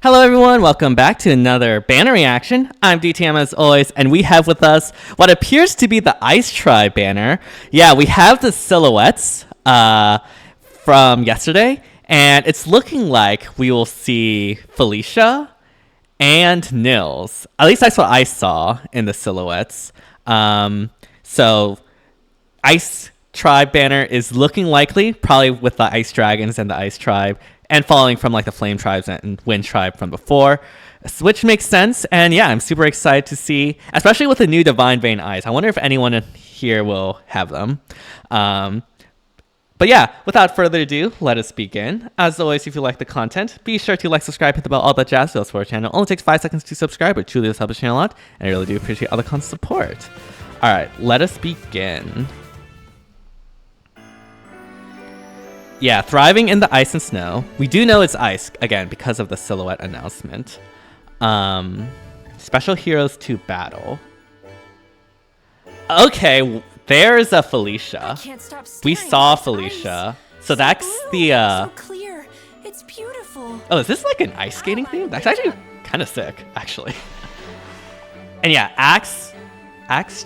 Hello everyone, welcome back to another banner reaction. I'm DTM as always, and we have with us what appears to be the Ice Tribe banner. Yeah, we have the silhouettes from yesterday, and it's looking like we will see Felicia and Nils. At least that's what I saw in the silhouettes. So Ice Tribe banner is looking likely, probably with the Ice Dragons and the Ice Tribe, and following from like the Flame Tribes and Wind Tribe from before, which makes sense. And yeah, I'm super excited to see, especially with the new Divine Vein Eyes. I wonder if anyone here will have them. But yeah, without further ado, let us begin. As always, if you like the content, be sure to like, subscribe, hit the bell, all that jazz for our channel. It only takes 5 seconds to subscribe, but truly does help the channel a lot, and I really do appreciate all the constant support. All right, let us begin. Yeah, thriving in the ice and snow. We do know it's ice, again, because of the silhouette announcement. Special heroes to battle. Okay, there's a Felicia. We saw Felicia. So that's the so clear. It's beautiful. Oh, is this like an ice skating theme? That's actually kind of sick, actually. And yeah, Axe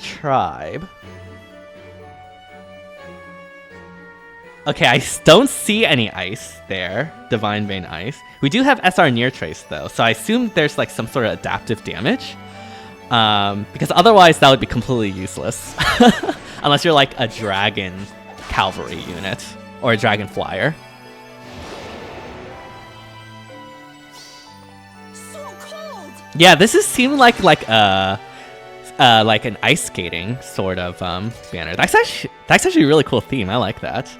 Tribe. Okay, I don't see any ice there. Divine Vein Ice. We do have SR Near Trace though, so I assume there's like some sort of adaptive damage. Because otherwise that would be completely useless. Unless you're like a dragon cavalry unit or a dragon flyer. So cold. Yeah, this is seeming like an ice skating sort of banner. That's actually a really cool theme. I like that.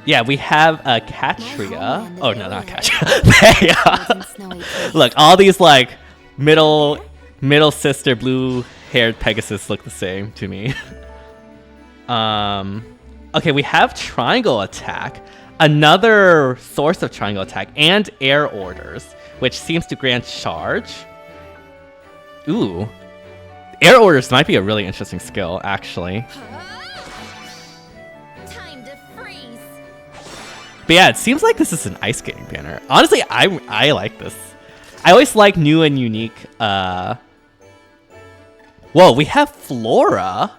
Yeah, we have a Catria. Oh no, not Catria. Look, all these like middle sister blue-haired Pegasus look the same to me. Okay, we have Triangle Attack, another source of Triangle Attack, and Air Orders, which seems to grant charge. Ooh, Air Orders might be a really interesting skill, actually. But yeah, it seems like this is an ice skating banner. Honestly, I like this. I always like new and unique. Whoa, we have Flora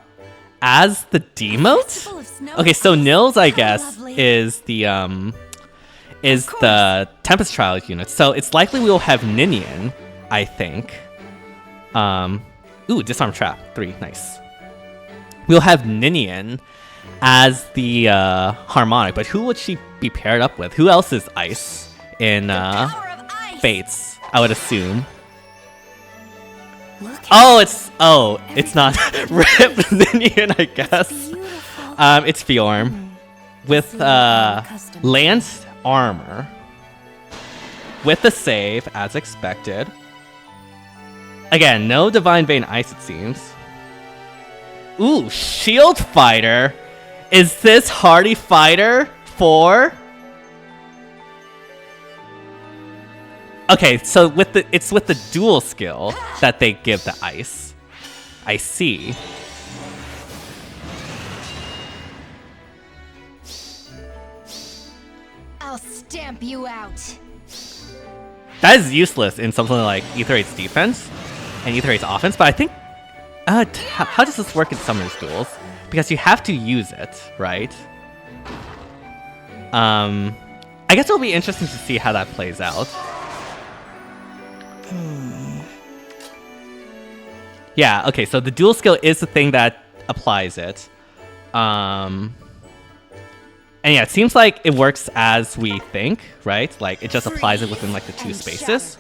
as the demote? Okay, so Nils, I guess, is the Tempest Trials unit. So it's likely we will have Ninian, I think. Ooh, Disarm Trap 3, nice. We'll have Ninian as the harmonic, but who would she be paired up with? Who else is ice in Fates? I would assume. It's not Rip Ninian, I guess. It's Fjorm with Lance armor with the save as expected. Again, no Divine Vein Ice, it seems. Ooh, Shield Fighter. Is this Hardy Fighter 4? Okay, so it's with the dual skill that they give the ice. I see. I'll stamp you out. That is useless in something like Ether 8's defense and Ether 8's offense, but I think how does this work in Summoner's Duels? Because you have to use it, right? I guess it'll be interesting to see how that plays out. Yeah, okay, so the dual skill is the thing that applies it. And yeah, it seems like it works as we think, right? Like, it just applies it within, like, the 2 spaces.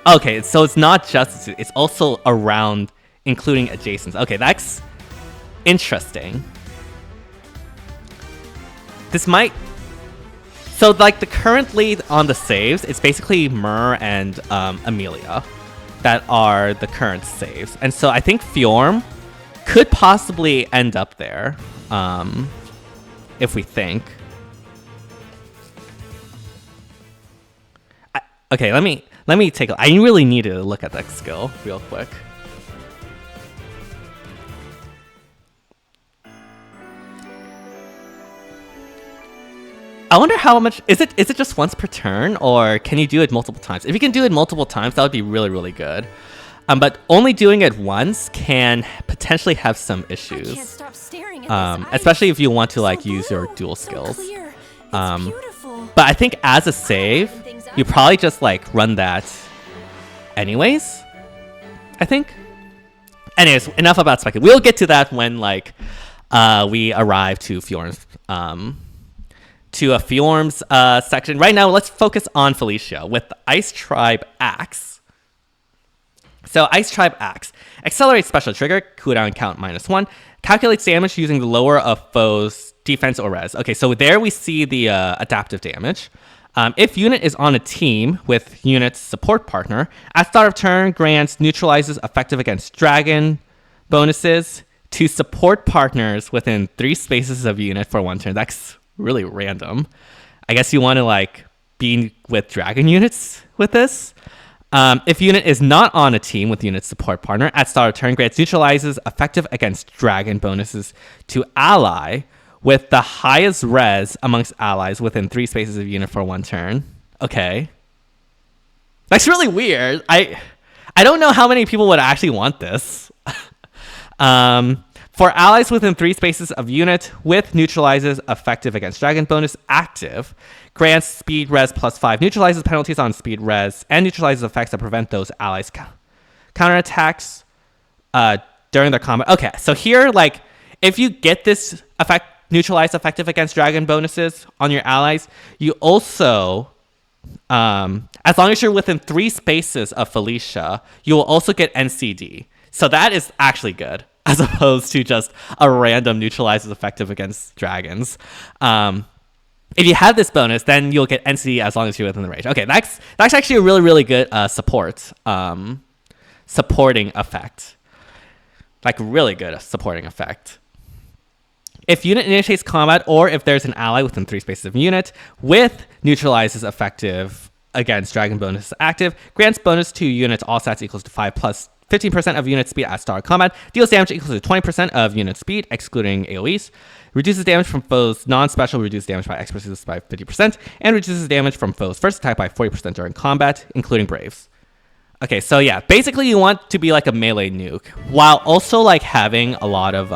Okay, so it's not just, it's also around, including adjacents. Okay, that's interesting. This might... So, like, the currently on the saves, it's basically Myrrh and Amelia that are the current saves. And so I think Fjorm could possibly end up there, if we think. Okay, let me take a... I really need to look at that skill real quick. I wonder how much is it just once per turn, or can you do it multiple times? If you can do it multiple times, that would be really, really good. But only doing it once can potentially have some I can't issues. stop staring at this ice. Especially if you want to like So use your blue, dual so skills. clear. It's beautiful. But I think as a save, you probably just like run that anyways. I think. Anyways, enough about speculating. We'll get to that when like we arrive to Fjorm's section. Right now, let's focus on Felicia with the Ice Tribe Axe. So Ice Tribe Axe accelerates special trigger, cooldown count -1, calculates damage using the lower of foes defense or res. Okay, so there we see the adaptive damage. If unit is on a team with unit's support partner, at start of turn grants neutralizes effective against dragon bonuses to support partners within 3 spaces of unit for 1 turn. That's really random. I guess you want to like be with dragon units with this. If unit is not on a team with unit support partner, at start of turn grants neutralizes effective against dragon bonuses to ally with the highest res amongst allies within 3 spaces of unit for 1 turn. Okay. That's really weird. I don't know how many people would actually want this. For allies within 3 spaces of unit with neutralizes effective against dragon bonus active, grants speed res +5, neutralizes penalties on speed res, and neutralizes effects that prevent those allies counterattacks during their combat. Okay, so here, like, if you get this effect, neutralize effective against dragon bonuses on your allies, you also, as long as you're within 3 spaces of Felicia, you will also get NCD. So that is actually good, as opposed to just a random neutralizes effective against dragons. If you have this bonus, then you'll get NCD as long as you're within the range. Okay, that's actually a really, really good supporting effect. Like, really good supporting effect. If unit initiates combat, or if there's an ally within 3 spaces of unit with neutralizes effective against dragon bonus active, grants bonus to units all stats equals to 5 plus 15% of unit speed at start of combat, deals damage equals to 20% of unit speed, excluding AoEs, reduces damage from foes non-special, reduces damage by X by 50%, and reduces damage from foes first attack by 40% during combat, including Braves. Okay, so yeah, basically you want to be like a melee nuke, while also like having a lot of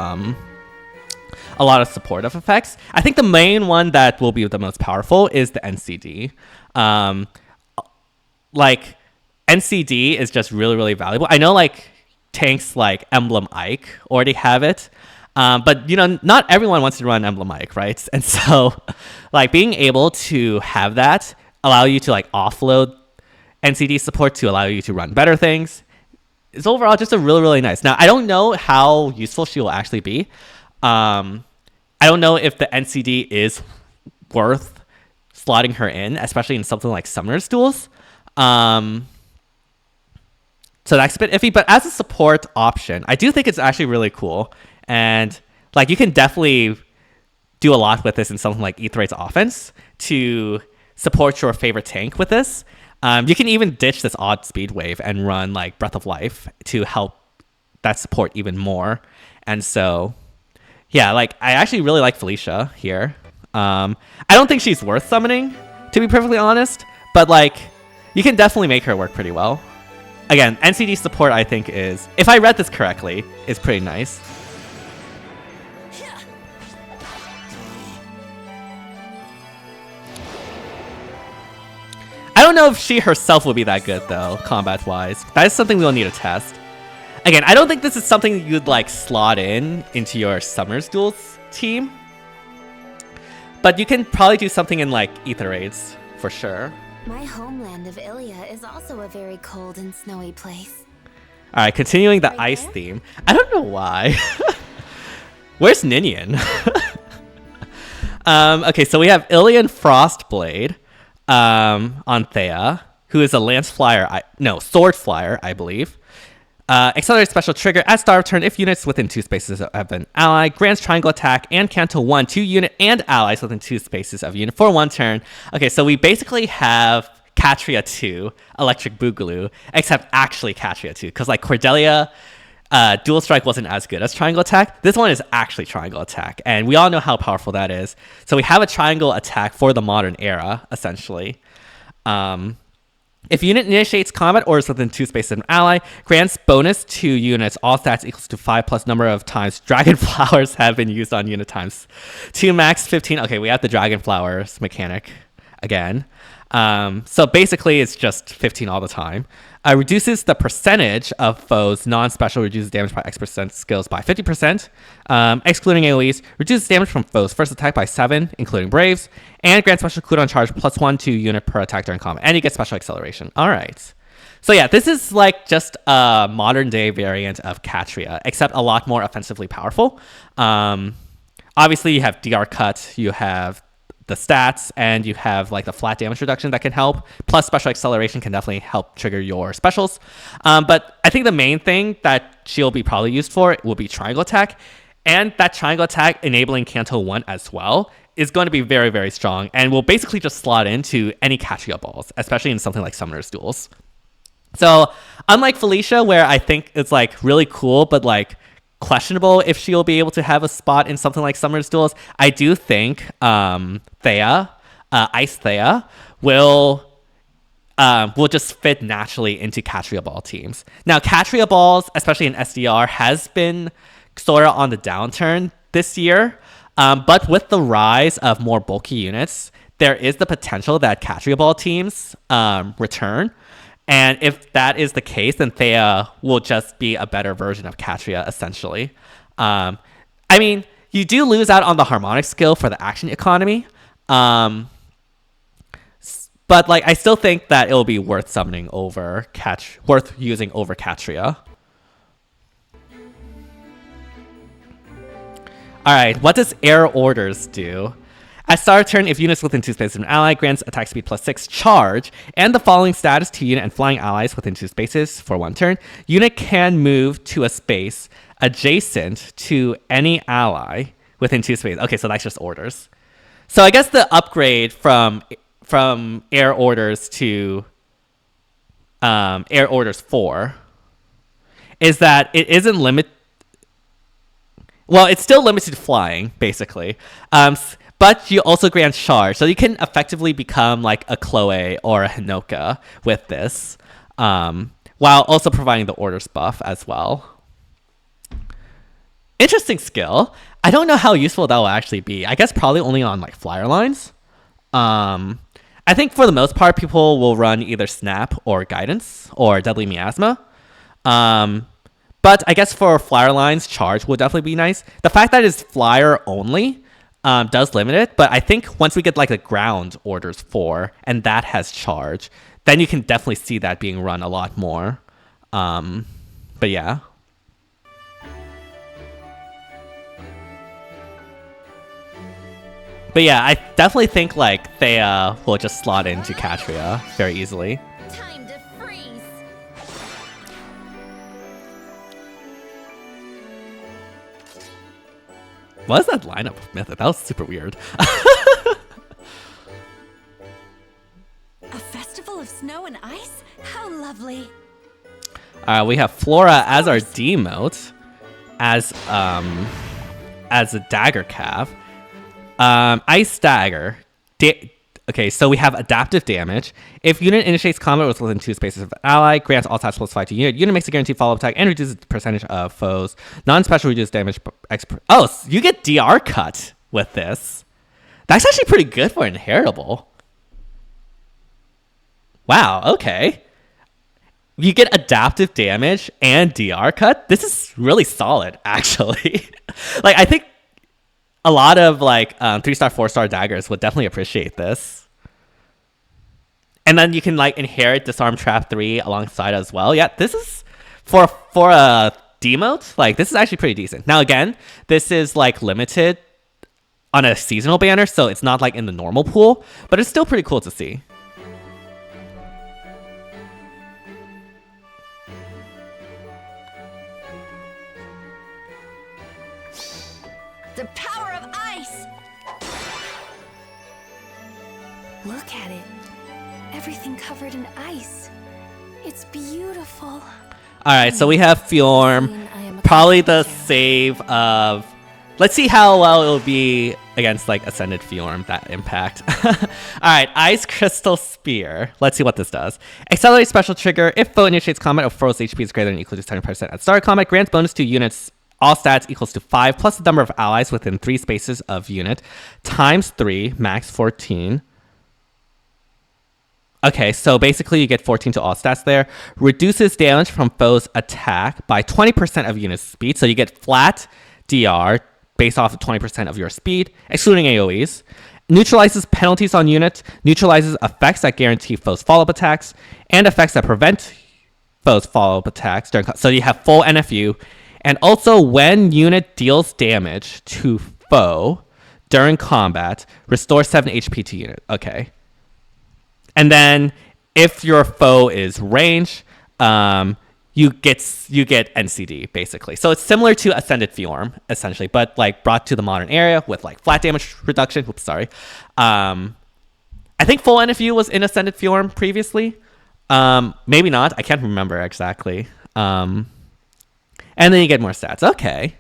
supportive effects. I think the main one that will be the most powerful is the NCD. Like, NCD is just really, really valuable. I know like tanks like Emblem Ike already have it, but you know, not everyone wants to run Emblem Ike, right? And so like being able to have that allow you to like offload NCD support to allow you to run better things is overall just a really, really nice. Now, I don't know how useful she will actually be. I don't know if the NCD is worth slotting her in, especially in something like Summoner's Duels. So that's a bit iffy, but as a support option, I do think it's actually really cool. And like you can definitely do a lot with this in something like Aetherite's offense to support your favorite tank with this. You can even ditch this odd speed wave and run like Breath of Life to help that support even more. And so, yeah, like I actually really like Felicia here. I don't think she's worth summoning, to be perfectly honest, but like you can definitely make her work pretty well. Again, NCD support I think is, if I read this correctly, is pretty nice. I don't know if she herself will be that good though, combat-wise. That is something we'll need to test. Again, I don't think this is something you'd like slot into your Summer's Duels team. But you can probably do something in like Ether Raids, for sure. My homeland of Ilia is also a very cold and snowy place. Alright, continuing the Right ice there? theme. I don't know why. Where's Ninian? Okay, so we have Ilian Frostblade on Thea, who is a lance flyer, sword flyer, I believe. Accelerate special trigger at start of turn if units within 2 spaces of an ally. Grants triangle attack and cancel 1 to unit and allies within 2 spaces of unit for 1 turn. Okay, so we basically have Catria 2, Electric Boogaloo, except actually Catria 2, because like Cordelia Dual Strike wasn't as good as Triangle Attack. This one is actually Triangle Attack, and we all know how powerful that is. So we have a Triangle Attack for the modern era, essentially. If unit initiates combat or is within 2 spaces of an ally, grants bonus to units, all stats equals to 5 plus number of times Dragon Flowers have been used on unit times. 2 max 15. Okay, we have the Dragon Flowers mechanic again. So basically it's just 15 all the time. Reduces the percentage of foes non-special, reduces damage by X% skills by 50%, excluding AoEs, reduces damage from foes first attack by 7, including Braves, and grants special cooldown charge +1 to unit per attack during combat, and you get special acceleration. All right. So yeah, this is like just a modern day variant of Catria, except a lot more offensively powerful. Obviously you have DR cut, you have the stats, and you have like the flat damage reduction that can help, plus special acceleration can definitely help trigger your specials. But I think the main thing that she'll be probably used for will be Triangle Attack, and that Triangle Attack enabling Canto 1 as well is going to be very, very strong, and will basically just slot into any Catria balls, especially in something like Summoner's Duels. So unlike Felicia, where I think it's like really cool but like questionable if she'll be able to have a spot in something like Summer's Duels, I do think Thea, Ice Thea, will just fit naturally into Catria Ball teams. Now, Catria Balls, especially in SDR, has been sort of on the downturn this year, but with the rise of more bulky units, there is the potential that Catria Ball teams return. And if that is the case, then Thea will just be a better version of Catria, essentially. I mean, you do lose out on the harmonic skill for the action economy. But like, I still think that it will be worth summoning over worth using over Catria. All right, what does Air Orders do? At start of turn, if units within 2 spaces of an ally, grants attack speed +6 charge, and the following status to unit and flying allies within 2 spaces for 1 turn. Unit can move to a space adjacent to any ally within 2 spaces. Okay, so that's just orders. So I guess the upgrade from Air Orders to Air Orders 4 is that it isn't limited. Well, it's still limited to flying, basically. But you also grant charge, so you can effectively become like a Chloe or a Hinoka with this, while also providing the orders buff as well. Interesting skill. I don't know how useful that will actually be. I guess probably only on like flyer lines. I think for the most part, people will run either Snap or Guidance or Deadly Miasma. But I guess for flyer lines, charge will definitely be nice. The fact that it's flyer only does limit it, but I think once we get like the ground orders 4 and that has charge, then you can definitely see that being run a lot more. But yeah. But yeah, I definitely think like Thea will just slot into Catria very easily. Time to freeze. What is that lineup of Mythic? That was super weird. A festival of snow and ice? How lovely. We have Flora as our demote, as a dagger cav. Ice dagger. Okay, so we have adaptive damage. If unit initiates combat within 2 spaces of an ally, grants all attacks +5 to unit. Unit makes a guaranteed follow-up attack and reduces the percentage of foes. Non-special reduces damage. Oh, so you get DR cut with this. That's actually pretty good for inheritable. Wow, okay. You get adaptive damage and DR cut. This is really solid, actually. Like, I think a lot of like 3-star, 4-star daggers would definitely appreciate this. And then you can like inherit Disarm Trap 3 alongside as well. Yeah, this is for a demote, like this is actually pretty decent. Now again, this is like limited on a seasonal banner, so it's not like in the normal pool, but it's still pretty cool to see. The power of ice! Look at it. Everything covered in ice. It's beautiful. Alright, so we have Fjorm. probably the save of... Let's see how well it'll be against like Ascended Fjorm, that impact. Alright, Ice Crystal Spear. Let's see what this does. Accelerate special trigger. If foe initiates combat of foe's HP is greater than or equal to 70% at start of combat, grants bonus to units all stats equals to 5 plus the number of allies within 3 spaces of unit times 3, max 14. Okay, so basically you get 14 to all stats there. Reduces damage from foe's attack by 20% of unit speed. So you get flat DR based off of 20% of your speed, excluding AoEs. Neutralizes penalties on unit. Neutralizes effects that guarantee foe's follow-up attacks. And effects that prevent foe's follow-up attacks. So you have full NFU. And also, when unit deals damage to foe during combat, restore 7 HP to unit. Okay. And then, if your foe is range, you get NCD basically. So it's similar to Ascended Fjorm essentially, but like brought to the modern era with like flat damage reduction. Oops, sorry. I think full NFU was in Ascended Fjorm previously. Maybe not. I can't remember exactly. And then you get more stats. Okay.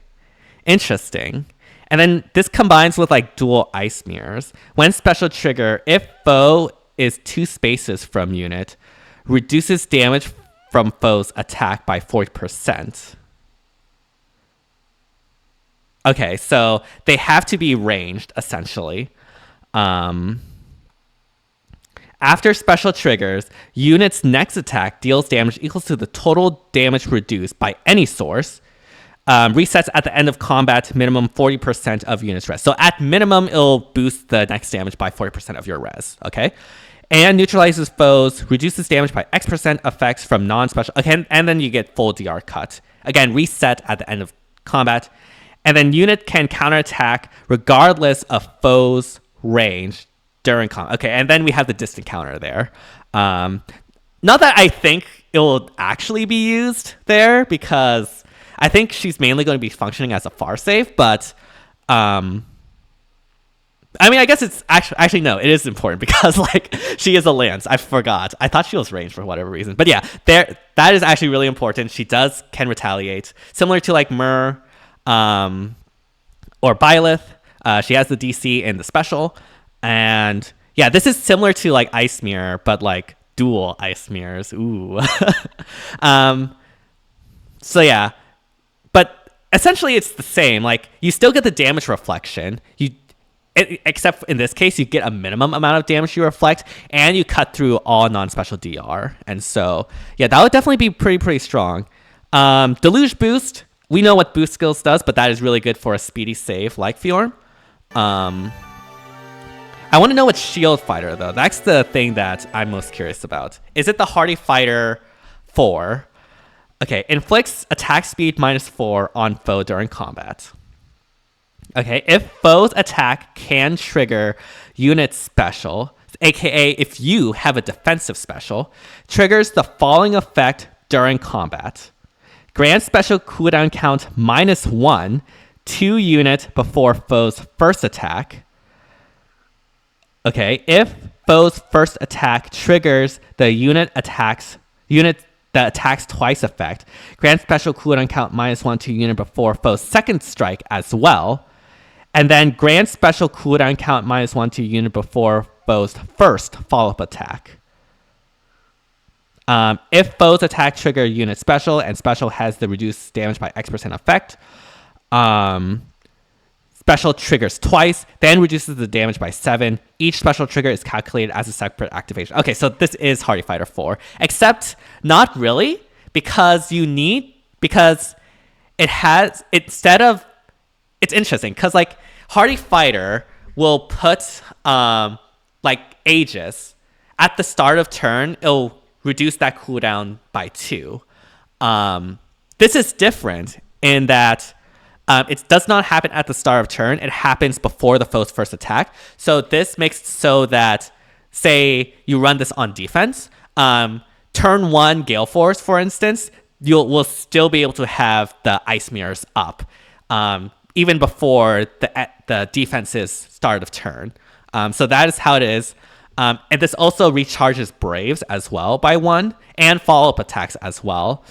Interesting. And then this combines with like dual ice mirrors. When special trigger, if foe is 2 spaces from unit, reduces damage from foe's attack by 40%. Okay, so they have to be ranged, essentially. After special triggers, unit's next attack deals damage equals to the total damage reduced by any source. Resets at the end of combat, minimum 40% of unit's res. So at minimum, it'll boost the next damage by 40% of your res, okay? And neutralizes foes, reduces damage by X% effects from non-special... Okay, and then you get full DR cut. Again, reset at the end of combat. And then unit can counterattack regardless of foe's range during combat. Okay, and then we have the distant counter there. Not that I think it will actually be used there, because I think she's mainly going to be functioning as a far save, but... I mean, I guess it's actually no, it is important because like she is a lance. I forgot. I thought she was ranged for whatever reason. But yeah, that is actually really important. She can retaliate, similar to like Myr or Byleth. She has the DC and the special. And yeah, this is similar to like Ice Mirror, but like dual Ice Mirrors. Ooh. So yeah. But essentially it's the same. Like you still get the damage reflection. Except in this case, you get a minimum amount of damage you reflect, and you cut through all non-special DR. And so, yeah, that would definitely be pretty strong. Deluge Boost, we know what Boost Skills does, but that is really good for a speedy save like Fjorm. I want to know what Shield Fighter, though. That's the thing that I'm most curious about. Is it the Hardy Fighter 4? Okay, inflicts attack speed -4 on foe during combat. Okay, if foe's attack can trigger unit special, aka if you have a defensive special, triggers the following effect during combat. Grant special cooldown count -1 to unit before foe's first attack. Okay, if foe's first attack triggers the that attacks twice effect, grant special cooldown count -1 to unit before foe's second strike as well. And then grant special cooldown count -1 to unit before foe's first follow-up attack. If foe's attack trigger unit special and special has the reduced damage by X% effect, special triggers twice, then reduces the damage by 7. Each special trigger is calculated as a separate activation. Okay, so this is Hardy Fighter 4, except not really, because it has, instead of... It's interesting because like Hardy Fighter will put like Aegis at the start of turn. It'll reduce that cooldown by 2. This is different in that it does not happen at the start of turn. It happens before the foe's first attack. So this makes it so that, say you run this on defense, turn 1 Gale Force, for instance, will still be able to have the Ice Mirrors up. Even before the defense's start of turn. So that is how it is. And this also recharges Braves as well by 1, and follow-up attacks as well.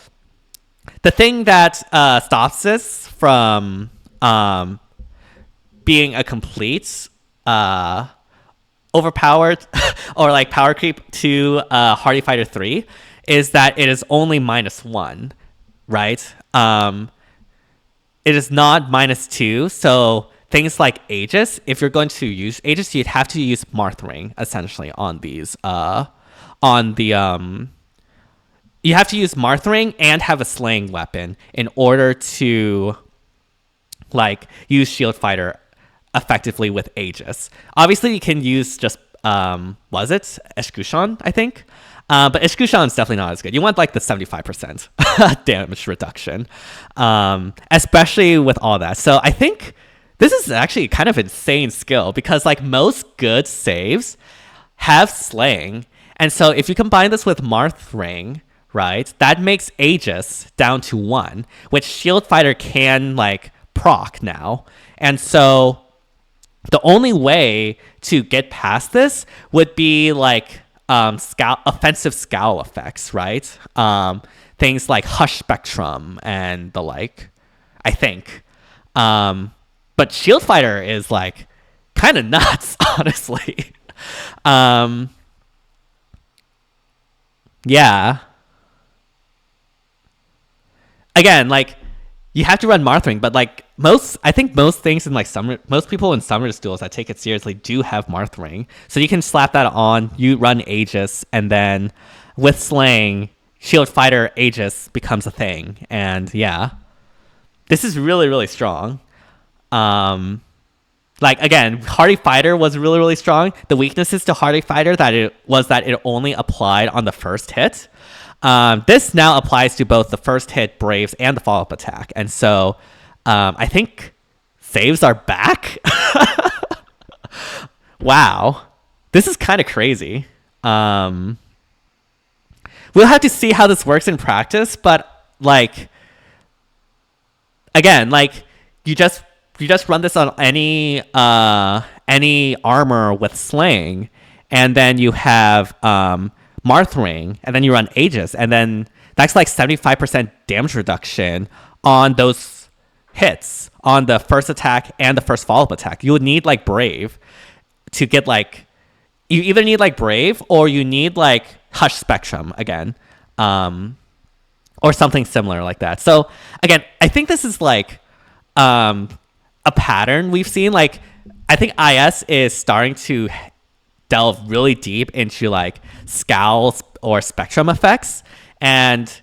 The thing that stops this from being a complete overpowered or like power creep to Hardy Fighter 3 is that it is only -1, right? It is not -2, so things like Aegis, if you're going to use Aegis, you'd have to use Marthring essentially on these on the you have to use Marthring and have a slaying weapon in order to like use Shield Fighter effectively with Aegis. Obviously, you can use just was it Escutcheon, I think, but Escutcheon is definitely not as good. You want like the 75% damage reduction, especially with all that. So I think this is actually kind of insane skill because like most good saves have slaying, and so if you combine this with Marthring, right, that makes Aegis down to 1, which Shield Fighter can like proc now, and so the only way to get past this would be like offensive scowl effects, right? Things like Hush Spectrum and the like, I think. But Shield Fighter is like kind of nuts, honestly. Yeah. Again, like you have to run Marthring, but like I think most things in like most people in Summer's duels that take it seriously do have Marthring. So you can slap that on, you run Aegis, and then with slaying, Shield Fighter Aegis becomes a thing. And yeah, this is really, really strong. Like again, Hardy Fighter was really, really strong. The weaknesses to Hardy Fighter that it only applied on the first hit. This now applies to both the first hit, Braves, and the follow-up attack. And so I think saves are back. Wow. This is kind of crazy. We'll have to see how this works in practice, but like again, like you just run this on any armor with slaying, and then you have Marthring, and then you run Aegis, and then that's like 75% damage reduction on those hits on the first attack and the first follow-up attack. You would need like Brave to get like, you either need like Brave or you need like Hush Spectrum again, or something similar like that. So again, I think this is like a pattern we've seen. Like I think IS is starting to delve really deep into like scowls or spectrum effects, and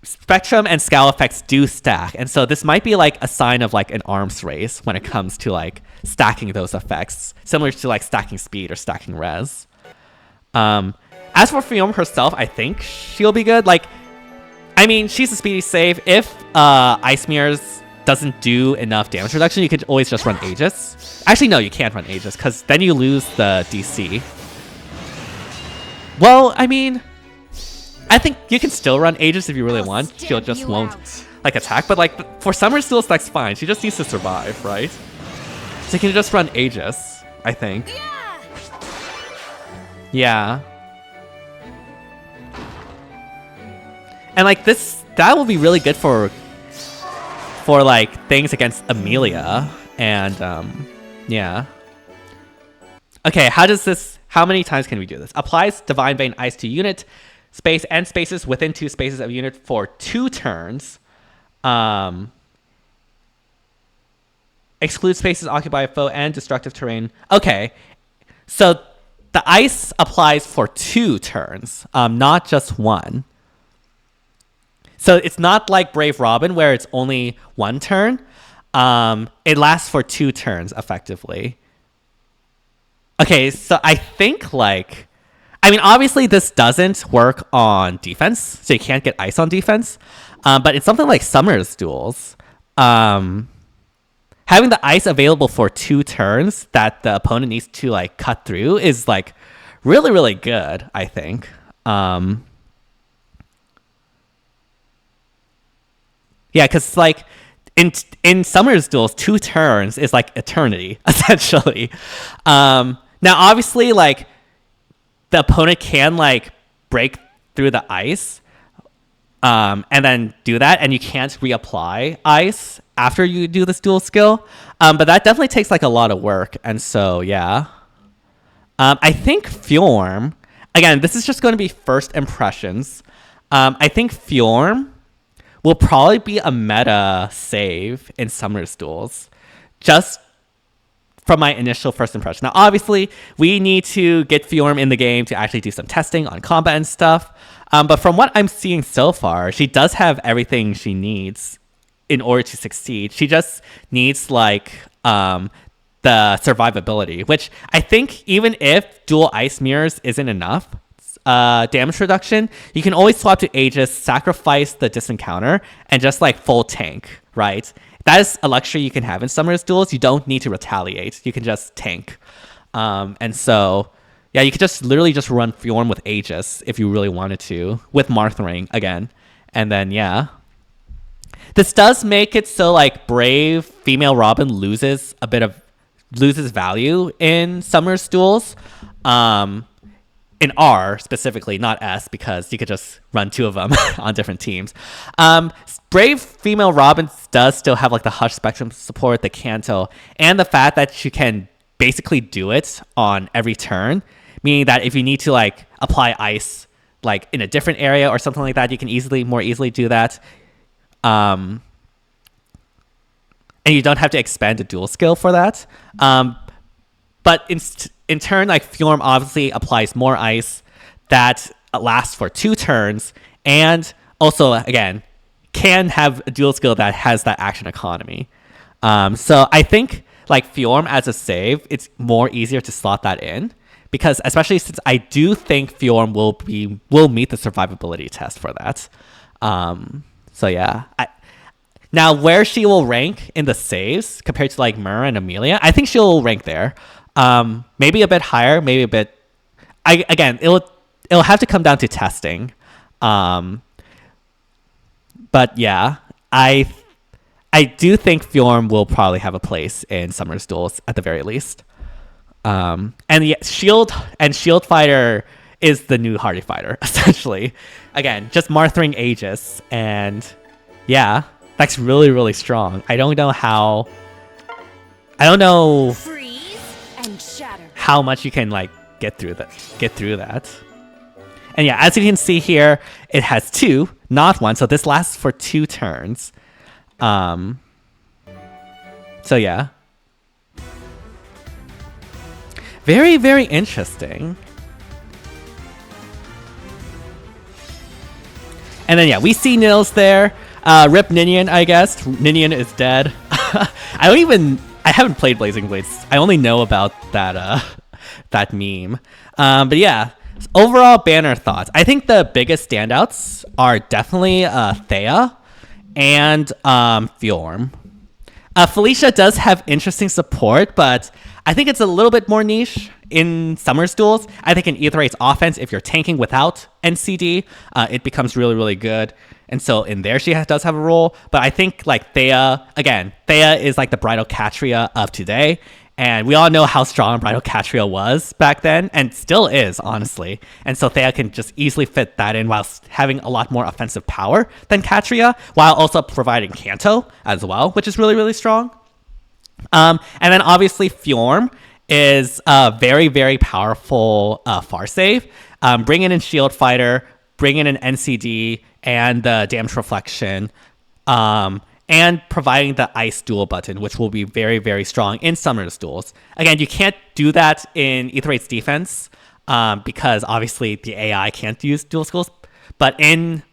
spectrum and scowl effects do stack, and so this might be like a sign of like an arms race when it comes to like stacking those effects, similar to like stacking speed or stacking res. As for Fjorm herself, I think she'll be good. Like, I mean, she's a speedy save. If Ice Mirrors doesn't do enough damage reduction, you could always just run Aegis. Actually, no, you can't run Aegis because then you lose the DC. Well, I mean, I think you can still run Aegis if you really want. She'll just won't like attack, but like for Summer Duels, that's fine. She just needs to survive, right? So you can just run Aegis, I think. Yeah. And like that will be really good for like things against Amelia, and yeah. Okay, how many times can we do this? Applies Divine Vein Ice to unit space and spaces within 2 spaces of unit for 2 turns. Exclude spaces occupied by foe and destructive terrain. Okay, so the ice applies for 2 turns, not just 1. So it's not like Brave Robin where it's only 1 turn. It lasts for 2 turns effectively. Okay, so I think like, I mean, obviously this doesn't work on defense, so you can't get ice on defense. But it's something like Summer's Duels. Having the ice available for 2 turns that the opponent needs to like cut through is like really, really good, I think. Yeah, because like in Summer's Duels, 2 turns is like eternity, essentially. Now, obviously, like the opponent can like break through the ice, and then do that, and you can't reapply ice after you do this dual skill. But that definitely takes like a lot of work, and so yeah. I think Fjorm, again, this is just going to be first impressions. I think Fjorm will probably be a meta save in Summer's Duels, just from my initial first impression. Now, obviously, we need to get Fjorm in the game to actually do some testing on combat and stuff. But from what I'm seeing so far, she does have everything she needs in order to succeed. She just needs like the survivability, which I think even if dual ice mirrors isn't enough damage reduction, you can always swap to Aegis, sacrifice the disencounter, and just like full tank, right? That is a luxury you can have in Summer's Duels. You don't need to retaliate. You can just tank. And so, yeah, you could just literally just run Fjorm with Aegis if you really wanted to, with Marthring again. And then, yeah. This does make it so like brave female Robin loses value in Summer's Duels. In R specifically, not S, because you could just run two of them on different teams. Brave female Robin does still have like the Hush Spectrum support, the Canto, and the fact that she can basically do it on every turn, meaning that if you need to like apply ice like in a different area or something like that, you can more easily do that. And you don't have to expend a dual skill for that. But in turn, like Fjorm obviously applies more ice that lasts for 2 turns, and also again can have a dual skill that has that action economy. So I think like Fjorm as a save, it's more easier to slot that in, because especially since I do think Fjorm will meet the survivability test for that. So yeah. Now, where she will rank in the saves compared to like Myrrh and Amelia, I think she'll rank there. Maybe a bit higher, maybe a bit. It'll have to come down to testing. But yeah, I do think Fjorm will probably have a place in Summer's Duels at the very least. And yeah, Shield Fighter is the new Hardy Fighter essentially. Again, just Marthring Aegis, and yeah. That's really, really strong. I don't know Freeze and shatter. how much you can like get through that. And yeah, as you can see here, it has 2, not 1. So this lasts for 2 turns. So yeah. Very, very interesting. And then yeah, we see Nils there. Rip Ninian, I guess. Ninian is dead. I haven't played Blazing Blades. I only know about that that meme. But yeah, overall banner thoughts. I think the biggest standouts are definitely Thea and Fjorm. Felicia does have interesting support, but I think it's a little bit more niche in Summer's Duels. I think in Aether8's offense, if you're tanking without NCD, it becomes really, really good. And so in there, she does have a role. But I think like Thea is like the Bridal Catria of today. And we all know how strong Bridal Catria was back then, and still is, honestly. And so Thea can just easily fit that in while having a lot more offensive power than Catria, while also providing Canto as well, which is really, really strong. And then obviously Fjorm is a very, very powerful far save. Bringing in Shield Fighter, bringing in NCD, and the Damage Reflection, and providing the Ice Duel button, which will be very, very strong in Summer's Duels. Again, you can't do that in Aether8's defense, because obviously the AI can't use dual skills. But in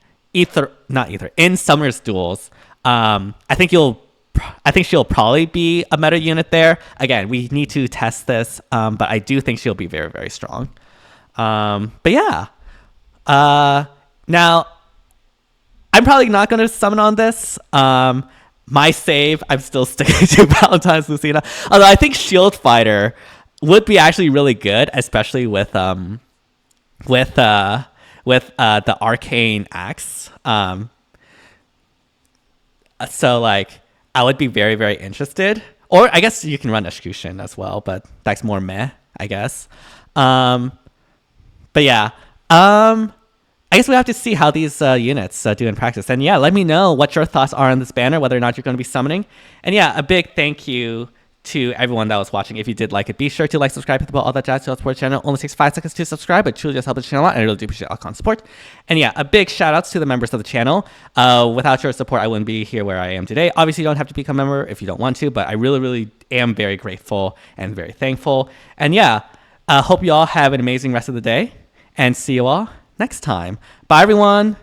Summer's Duels, I think she'll probably be a meta unit there. Again, we need to test this, but I do think she'll be very, very strong. But yeah. Now, I'm probably not going to summon on this. My save, I'm still sticking to Valentine's Lucina. Although I think Shield Fighter would be actually really good, especially with the Arcane Axe. So like, I would be very, very interested. Or I guess you can run Execution as well, but that's more meh, I guess. But yeah. I guess we have to see how these units do in practice. And yeah, let me know what your thoughts are on this banner, whether or not you're going to be summoning. And yeah, a big thank you to everyone that was watching. If you did like it, be sure to like, subscribe, hit the bell, all that jazz to help support the channel. Only takes 5 seconds to subscribe, but truly just helps the channel a lot, and I really do appreciate all kind of support. And yeah, a big shout outs to the members of the channel. Without your support, I wouldn't be here where I am today. Obviously, you don't have to become a member if you don't want to, but I really, really am very grateful and very thankful. And yeah, hope you all have an amazing rest of the day, and see you all next time. Bye, everyone.